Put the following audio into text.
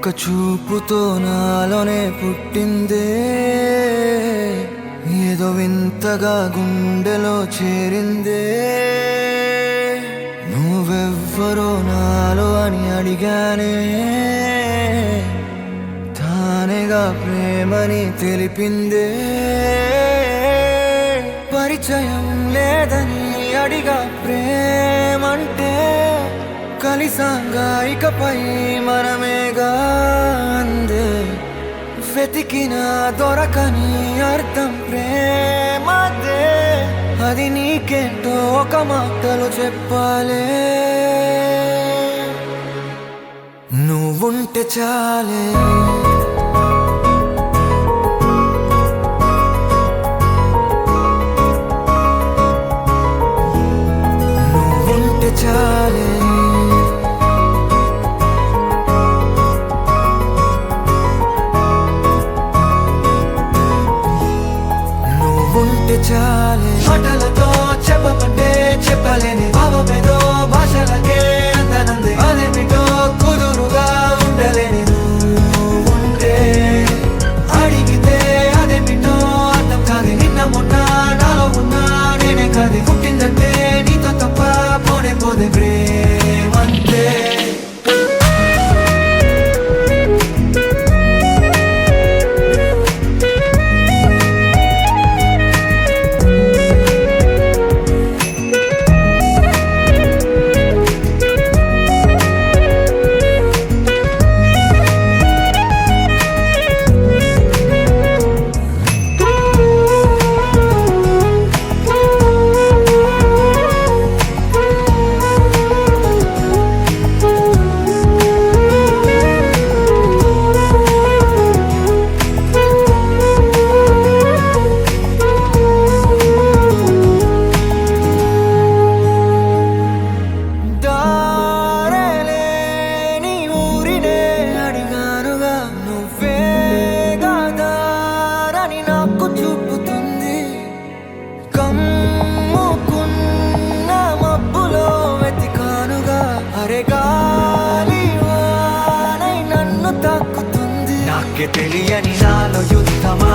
ఒక చూపుతో నాలోనే పుట్టిందే, ఏదో వింతగా గుండెలో చేరిందే. నువ్వెవ్వరో నాలో అని అడిగానే, తానేగా ప్రేమని తెలిపిందే. పరిచయం లేదని అడిగా ప్రేమంటే, కలిసాంగా ఇకపై మనమేగా అందే. వెతికిన దొరకని అర్థం ప్రేమదే, అది నీకేంటో ఒక మాటలో చెప్పాలే. నువ్వుంటే చాలే, నువ్వుంటే చాలే, నువ్వుంటే చాలే. మాటలతో చెప్పమంటే చెప్పలేని భావమేదో భాషలకే అందనందే. అదేమిటో కుదురుగా ఉండలేని నువ్వుంటే, అడిగితే అదేమిటో అర్థం కాదు. నిన్న మొన్న నాలో ఉన్నా నేనే కాదు. పుట్టిందంటే నీతో తప్ప పోనే పోదే ప్రేమంతే. తెలియని నాలో యుద్ధమా,